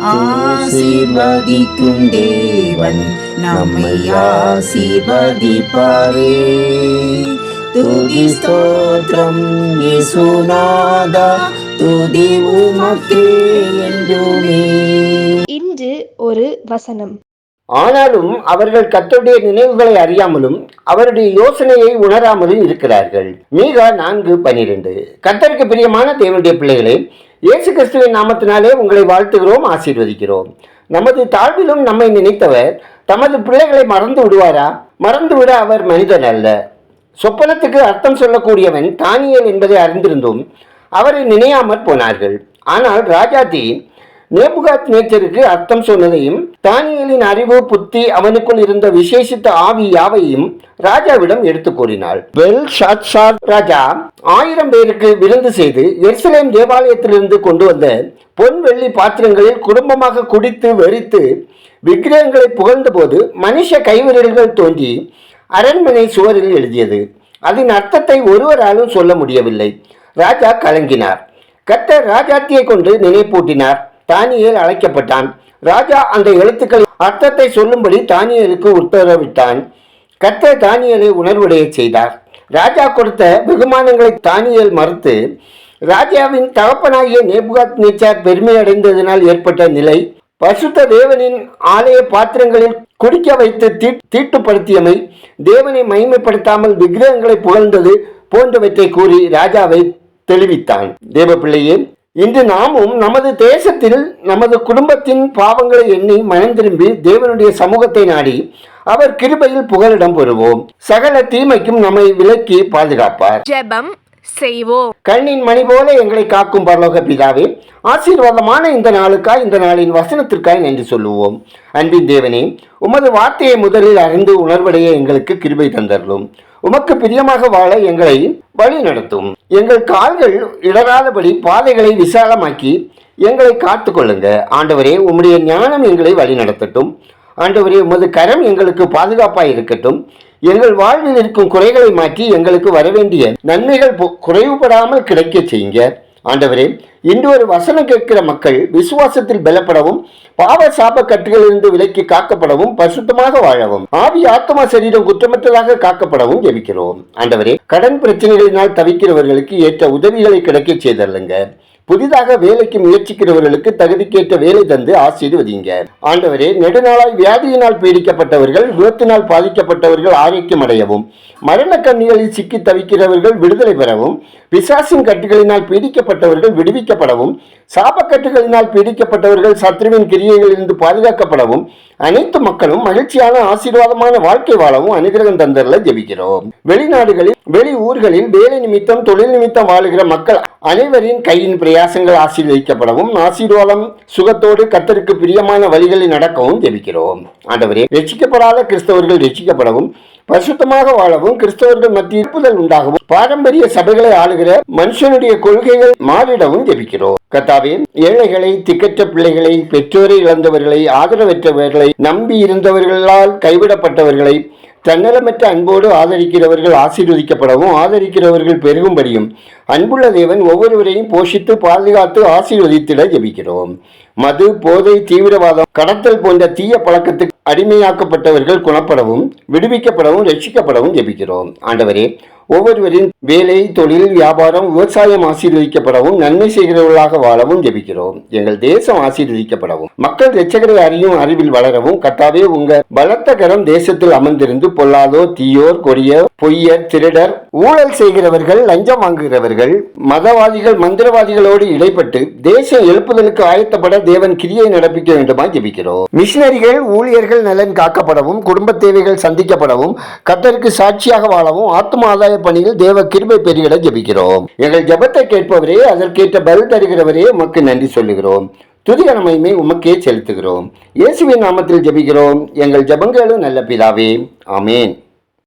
ஆசீர்வதிக்கும் தேவன் நம்மை ஆசீர்வதிப்பாரே. துதி ஸ்தோத்திரம் இயேசுநாதா, துதி உமக்கே என்றுமே. இன்று ஒரு வசனம். ஆனாலும் அவர்கள் கர்த்தருடைய நினைவுகளை அறியாமலும் அவருடைய யோசனையை உணராமலும் இருக்கிறார்கள். மீகா 4:12. கர்த்தருக்கு பிரியமான தேவனுடைய பிள்ளைகளே, இயேசு கிறிஸ்துவின் நாமத்தினாலே உங்களை வாழ்த்துகிறோம், ஆசீர்வதிக்கிறோம். நமது தாழ்விலும் நம்மை நினைத்தவர் தமது பிள்ளைகளை மறந்து விடுவாரா? மறந்துவிட அவர் மனிதன் அல்ல. சொப்பனத்துக்கு அர்த்தம் சொல்லக்கூடியவன் தானியேல் என்பதை அறிந்திருந்தும் அவரை நினையாமற் போனார்கள். ஆனால் ராஜாத்தி நேபுகாத்நேச்சருக்கு அர்த்தம் சொன்னதையும் தானியேலின் அறிவு புத்தி அவனுக்குள் இருந்த விசேஷித்த ஆவி யாவையும் ராஜாவிடம் எடுத்து கூறினாள். பெல்ஷாத்சார் ராஜா 1000 பேருக்கு விருந்து செய்து எருசலேம் தேவாலயத்திலிருந்து கொண்டு வந்த பொன் வெள்ளி பாத்திரங்களில் குடும்பமாக குடித்து வெறித்து விக்கிரகங்களை புகழ்ந்த போது மனுஷ கைவிரல்கள் தோன்றி அரண்மனை சுவரில் எழுதியது. அதன் அர்த்தத்தை ஒருவராலும் சொல்ல முடியவில்லை. ராஜா கலங்கினார். கர்த்தர் ராஜாத்தியை கொண்டு நினைப்பூட்டினார். தானியேல் அழைக்கப்பட்டான். ராஜா அந்த எழுத்துக்கள் அர்த்தத்தை சொல்லும்படி தானியேலுக்கு உத்தரவிட்டான். கர்த்தர் தானியேலை உணர்வுடைய செய்தார். ராஜா கொடுத்த வெகுமானங்களை தானியேல் மறுத்து ராஜாவின் தகப்பனாகிய நேபுகாத்நேச்சார் பெருமை அடைந்ததினால் ஏற்பட்ட நிலை, பரிசுத்த தேவனின் ஆலய பாத்திரங்களில் குடிக்க வைத்து தீட்டுப்படுத்தியமை, தேவனை மகிமைப்படுத்தாமல் விக்கிரகங்களை புகழ்ந்தது போன்றவற்றை கூறி ராஜாவை தெளிவித்தான். தேவ பிள்ளையே, இன்று நாமும் நமது தேசத்தில் நமது குடும்பத்தின் பாவங்களை எண்ணி மனம் திரும்பி தேவனுடைய சமூகத்தை நாடி அவர் கிருபையில் புகலிடம் பெறுவோம். சகல தீமைக்கும் நம்மை விலக்கி பாதுகாப்பார். ஜெபம் செய்வோம். கண்ணின் மணி போல எங்களை காக்கும் பரலோக பிதாவே, ஆசீர்வாதமான இந்த நாளுக்காய், இந்த நாளின் வசனத்திற்காய் நன்றி சொல்லுவோம். அன்பின் தேவனே, உமது வார்த்தையை முதலில் அறிந்து உணர்வடைய எங்களுக்கு கிருபை தந்தருளும். உமக்கு பிரியமாக வாழ எங்களை வழி நடத்தும். எங்கள் கால்கள் இடராதபடி பாதைகளை விசாலமாக்கி எங்களை காத்து கொள்ளுங்க. ஆண்டவரே, உம்முடைய ஞானம் எங்களை வழி நடத்தட்டும். ஆண்டவரே, உமது கரம் எங்களுக்கு பாதுகாப்பாக இருக்கட்டும். எங்கள் வாழ்வில் இருக்கும் குறைகளை மாற்றி எங்களுக்கு வரவேண்டிய நன்மைகள் குறைவுபடாமல் கிடைக்க செய்யுங்க. ஆண்டவரே, இன்று ஒரு வசனம் கேட்கிற மக்கள் விசுவாசத்தில் பலப்படவும், பாவ சாப கட்டுகளிலிருந்து விலக்கி காக்கப்படவும், பரிசுத்தமாக வாழவும், ஆவி ஆத்மா சரீரம் குற்றமற்றதாக காக்கப்படவும் ஜெபிக்கிறோம். ஆண்டவரே, கடன் பிரச்சனைகளினால் தவிக்கிறவர்களுக்கு ஏற்ற உதவிகளை கிடைக்க செய்தல்லுங்க. புதிதாக வேலைக்கு முயற்சிக்கிறவர்களுக்கு தகுதிக்கேற்ற வேலை தந்து ஆசீர்வதிங்க. ஆண்டவரே, நெடுநாளாய் வியாதியினால் பீடிக்கப்பட்டவர்கள், விபத்தினால் பாதிக்கப்பட்டவர்கள் ஆரோக்கியம் அடையவும், மரண கண்ணிகளில் சிக்கி தவிக்கிறவர்கள் விடுதலை பெறவும், பிசாசின் கட்டுகளினால் பீடிக்கப்பட்டவர்கள் விடுவிக்கப்படவும், சாபக்கட்டுகளினால் பீடிக்கப்பட்டவர்கள் சத்ருவின் கிரியைகளிலிருந்து பாதுகாக்கப்படவும், அனைத்து மக்களும் மகிழ்ச்சியான ஆசீர்வாதமான வாழ்க்கை வாழவும் அனுகிரகம் தந்தரல ஜெபிக்கிறோம். வெளிநாடுகளில், வெளி ஊர்களில் வேலை நிமித்தம், தொழில் நிமித்தம் வாழுகிற மக்கள் அனைவரின் கையின் பிரயாசங்கள் ஆசீர்வதிக்கப்படவும், ஆசீர்வாதம் சுகத்தோடு கர்த்தருக்கு பிரியமான வழிகளில் நடக்கவும் ஜெபிக்கிறோம். ஆண்டவரே, ரட்சிக்கப்படாத கிறிஸ்தவர்கள் ரட்சிக்கப்படவும், பரிசுத்தமாக வாழவும், கிறிஸ்தவர்கள் மத்தியில் இருப்புதல் உண்டாகவும், பாரம்பரிய சபைகளை ஆளுகிற மனுஷனுடைய கொள்கைகள் மாறிடவும் ஜெபிக்கிறோம். கர்த்தாவே, ஏழைகளை, திக்கற்ற பிள்ளைகளை, பெற்றோரை இழந்தவர்களை, ஆதரவற்றவர்களை, நம்பி இருந்தவர்களால் கைவிடப்பட்டவர்களை தன்னலமற்ற அன்போடு ஆதரிக்கிறவர்கள் ஆசீர்வதிக்கப்படவும், ஆதரிக்கிறவர்கள் பெருகும்படியும் அன்புள்ள தேவன் ஒவ்வொருவரையும் போஷித்து பாதுகாத்து ஆசீர்வதித்திட ஜெபிக்கிறோம். மது, போதை, தீவிரவாதம், கடத்தல் போன்ற தீய பழக்கத்துக்கு அடிமையாக்கப்பட்டவர்கள் குணப்படவும், விடுவிக்கப்படவும், ரட்சிக்கப்படவும் ஜெபிக்கிறோம். ஆண்டவரே, ஒவ்வொருவரின் வேலை, தொழில், வியாபாரம், விவசாயம் ஆசீர்வதிக்கப்படவும், நன்மை செய்கிறவர்களாக வாழவும் ஜெபிக்கிறோம். எங்கள் தேசம் ஆசீர்வதிக்கப்படவும், மக்கள் இரட்சகரை அறியும் அறிவில் வளரவும், கர்த்தாவே, உங்க பலத்த கரம் தேசத்தில் அமர்ந்திருந்து பொல்லாதோ, தீயோர், கொடியர், பொய்யர், திருடர், ஊழல் செய்கிறவர்கள், லஞ்சம் வாங்குகிறவர்கள், மதவாதிகள், மந்திரவாதிகளோடு இடைப்பட்டு தேசம் எழுப்புதலுக்கு ஆயத்தப்பட தேவன் கிரியை நடப்பிக்க வேண்டுமா ஜெபிக்கிறோம். மிஷினரிகள், ஊழியர்கள் நலன் காக்கப்படவும், குடும்ப தேவைகள் சந்திக்கப்படவும், கர்த்தருக்கு சாட்சியாக வாழவும், ஆத்ம ஆதாய பணியில் தேவ கிருபை பெருகிட ஜெபிக்கிறோம். எங்கள் ஜெபத்தை கேட்பவரே, அதற்கேற்ற பதில் தருகிறவரே, உமக்கு நன்றி சொல்லுகிறோம். துதிகர மகிமை உமக்கே செலுத்துகிறோம். இயேசுவின் நாமத்தில் ஜெபிக்கிறோம். எங்கள் ஜெபங்களும் நல்ல பிதாவே, ஆமேன்.